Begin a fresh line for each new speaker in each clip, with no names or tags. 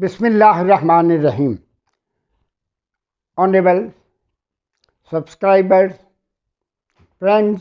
Bismillahirrahmanirrahim. Honorable subscribers, friends,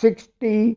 63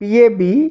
PAB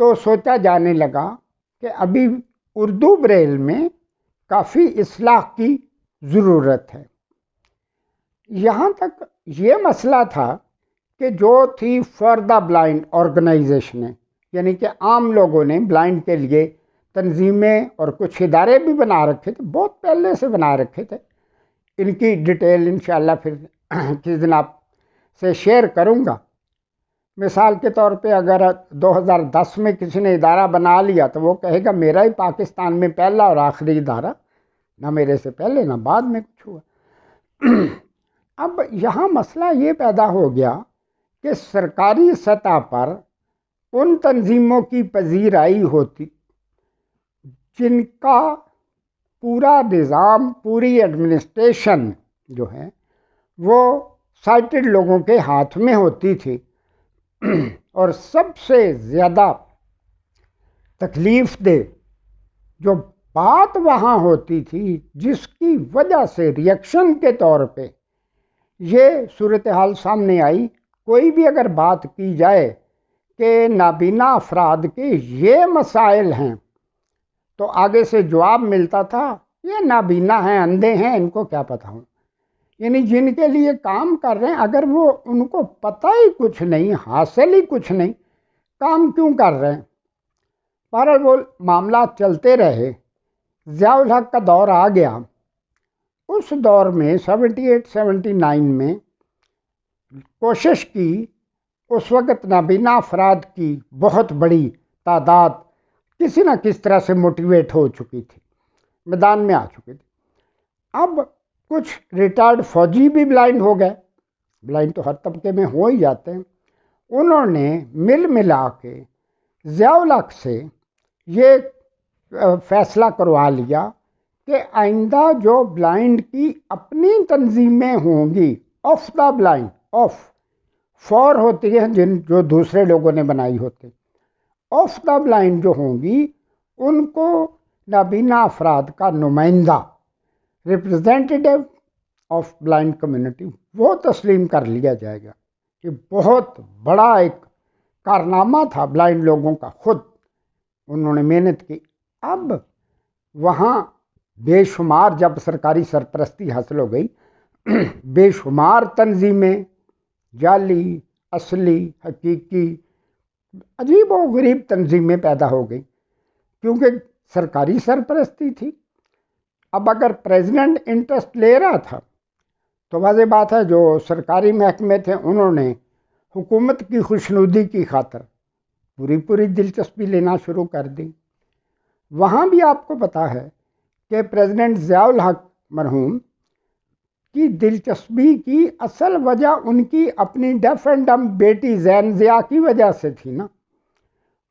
تو سوچا جانے لگا کہ ابھی اردو بریل میں کافی اصلاح کی ضرورت ہے۔ یہاں تک یہ مسئلہ تھا کہ جو تھی فار دا بلائنڈ آرگنائزیشنیں، یعنی کہ عام لوگوں نے بلائنڈ کے لیے تنظیمیں اور کچھ ادارے بھی بنا رکھے تھے، بہت پہلے سے بنا رکھے تھے۔ ان کی ڈیٹیل انشاءاللہ پھر کس دن آپ سے شیئر کروں گا۔ مثال کے طور پہ اگر 2010 میں کسی نے ادارہ بنا لیا تو وہ کہے گا میرا ہی پاکستان میں پہلا اور آخری ادارہ، نہ میرے سے پہلے نہ بعد میں کچھ ہوا۔ اب یہاں مسئلہ یہ پیدا ہو گیا کہ سرکاری سطح پر ان تنظیموں کی پذیرائی ہوتی جن کا پورا نظام، پوری ایڈمنسٹریشن جو ہے وہ سائٹڈ لوگوں کے ہاتھ میں ہوتی تھی، اور سب سے زیادہ تکلیف دہ جو بات وہاں ہوتی تھی، جس کی وجہ سے ریئیکشن کے طور پہ یہ صورتحال سامنے آئی، کوئی بھی اگر بات کی جائے کہ نابینا افراد کے یہ مسائل ہیں تو آگے سے جواب ملتا تھا یہ نابینا ہیں، اندھے ہیں، ان کو کیا پتہ ہو۔ یعنی جن کے لیے کام کر رہے ہیں اگر وہ ان کو پتہ ہی کچھ نہیں، حاصل ہی کچھ نہیں، کام کیوں کر رہے ہیں۔ بہرحال وہ معاملات چلتے رہے۔ ضیاء الحق کا دور آ گیا۔ اس دور میں 78-79 میں کوشش کی، اس وقت نابینا افراد کی بہت بڑی تعداد کسی نہ کس طرح سے موٹیویٹ ہو چکی تھی، میدان میں آ چکی تھی۔ اب کچھ ریٹائرڈ فوجی بھی بلائنڈ ہو گئے، بلائنڈ تو ہر طبقے میں ہو ہی جاتے ہیں۔ انہوں نے مل ملا کے ضیاء الحق سے یہ فیصلہ کروا لیا کہ آئندہ جو بلائنڈ کی اپنی تنظیمیں ہوں گی، آف دا بلائنڈ، آف فور ہوتی ہے جو دوسرے لوگوں نے بنائی ہوتی، آف دا بلائنڈ جو ہوں گی ان کو نابینا افراد کا نمائندہ، ریپرزینٹیو آف بلائنڈ کمیونٹی، وہ تسلیم کر لیا جائے گا۔ یہ بہت بڑا ایک کارنامہ تھا بلائنڈ لوگوں کا، خود انہوں نے محنت کی۔ اب وہاں بے شمار، جب سرکاری سرپرستی حاصل ہو گئی، بے شمار تنظیمیں، جعلی، اصلی، حقیقی، عجیب و غریب تنظیمیں پیدا ہو گئی، کیونکہ سرکاری سرپرستی تھی۔ اب اگر پریزیڈنٹ انٹرسٹ لے رہا تھا تو واضح بات ہے جو سرکاری محکمے تھے انہوں نے حکومت کی خوشنودی کی خاطر پوری دلچسپی لینا شروع کر دی۔ وہاں بھی آپ کو پتہ ہے کہ پریزیڈنٹ ضیاء الحق مرحوم کی دلچسپی کی اصل وجہ ان کی اپنی ڈیف اینڈ ڈمب بیٹی زین ضیاء کی وجہ سے تھی نا۔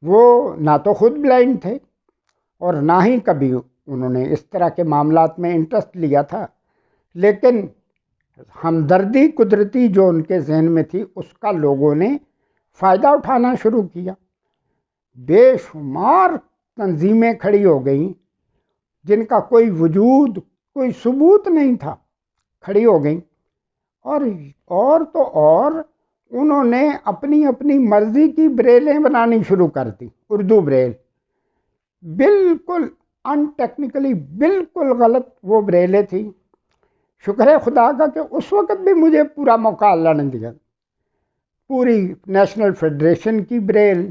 وہ نہ تو خود بلائنڈ تھے اور نہ ہی کبھی انہوں نے اس طرح کے معاملات میں انٹرسٹ لیا تھا، لیکن ہمدردی قدرتی جو ان کے ذہن میں تھی اس کا لوگوں نے فائدہ اٹھانا شروع کیا۔ بے شمار تنظیمیں کھڑی ہو گئیں جن کا کوئی وجود، کوئی ثبوت نہیں تھا، کھڑی ہو گئیں، اور تو اور انہوں نے اپنی اپنی مرضی کی بریلیں بنانی شروع کر دی، اردو بریل، بالکل ان ٹیکنیکلی بالکل غلط وہ بریلیں تھیں۔ شکر ہے خدا کا کہ اس وقت بھی مجھے پورا موقع اللہ نے دیا۔ پوری نیشنل فیڈریشن کی بریل،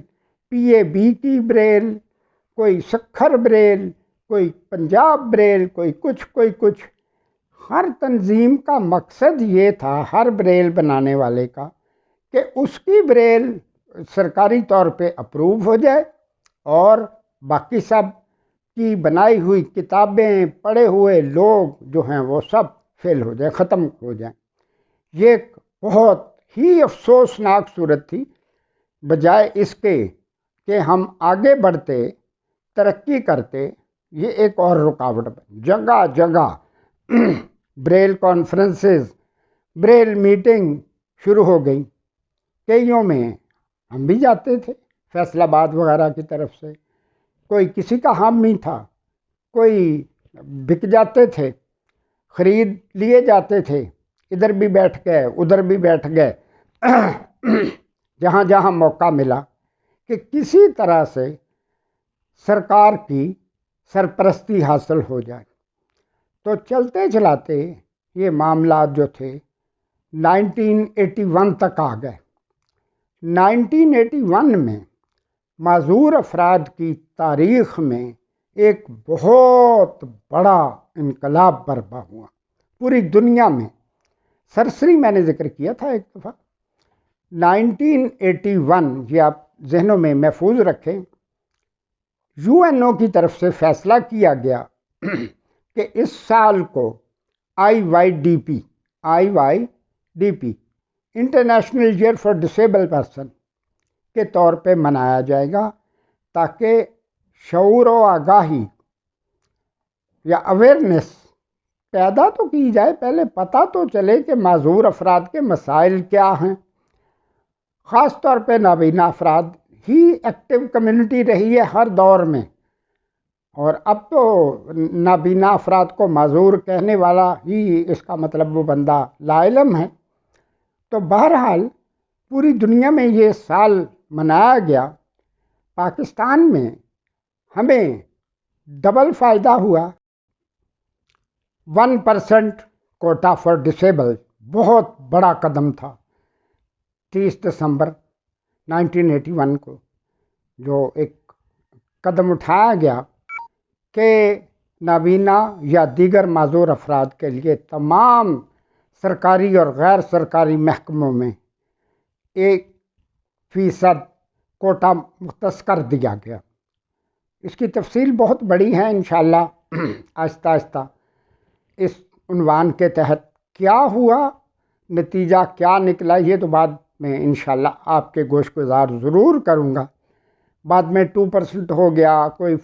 پی اے بی کی بریل، کوئی سکھر بریل، کوئی پنجاب بریل، کوئی کچھ۔ ہر تنظیم کا مقصد یہ تھا، ہر بریل بنانے والے کا، کہ اس کی بریل سرکاری طور پہ اپروو ہو جائے اور باقی سب کی بنائی ہوئی کتابیں، پڑھے ہوئے لوگ جو ہیں وہ سب فیل ہو جائیں، ختم ہو جائیں۔ یہ ایک بہت ہی افسوسناک صورت تھی۔ بجائے اس کے کہ ہم آگے بڑھتے، ترقی کرتے، یہ ایک اور رکاوٹ بن، جگہ جگہ بریل کانفرنسز، بریل میٹنگ شروع ہو گئی۔ کئیوں میں ہم بھی جاتے تھے، فیصل آباد وغیرہ کی طرف سے، کوئی کسی کا حامی تھا، کوئی بک جاتے تھے، خرید لیے جاتے تھے، ادھر بھی بیٹھ گئے ادھر بھی بیٹھ گئے، جہاں جہاں موقع ملا کہ کسی طرح سے سرکار کی سرپرستی حاصل ہو جائے۔ تو چلتے چلاتے یہ معاملات جو تھے 1981 تک آ گئے۔ 1981 میں معذور افراد کی تاریخ میں ایک بہت بڑا انقلاب برپا ہوا پوری دنیا میں۔ سرسری میں نے ذکر کیا تھا ایک دفعہ۔ 1981 یہ آپ ذہنوں میں محفوظ رکھیں، UN کی طرف سے فیصلہ کیا گیا کہ اس سال کو IYDP international air for disable person کے طور پہ منایا جائے گا، تاکہ شعور و آگاہی یا اویئرنیس پیدا تو کی جائے، پہلے پتہ تو چلے کہ معذور افراد کے مسائل کیا ہیں۔ خاص طور پہ نابینا افراد ہی ایکٹیو کمیونٹی رہی ہے ہر دور میں، اور اب تو نابینا افراد کو معذور کہنے والا ہی اس کا مطلب وہ بندہ لا علم ہے۔ تو بہرحال پوری دنیا میں یہ سال منایا گیا۔ پاکستان میں ہمیں ڈبل فائدہ ہوا۔ 1% کوٹا فار ڈسیبل بہت بڑا قدم تھا 30 دسمبر 1981 کو، جو ایک قدم اٹھایا گیا کہ نابینا یا دیگر معذور افراد کے لیے تمام سرکاری اور غیر سرکاری محکموں میں 1% کوٹا مختص کر دیا گیا۔ اس کی تفصیل بہت بڑی ہے، انشاءاللہ آہستہ آہستہ اس عنوان کے تحت کیا ہوا، نتیجہ کیا نکلا، یہ تو بعد میں انشاءاللہ آپ کے گوش گزار ضرور کروں گا۔ بعد میں 2% ہو گیا، کوئی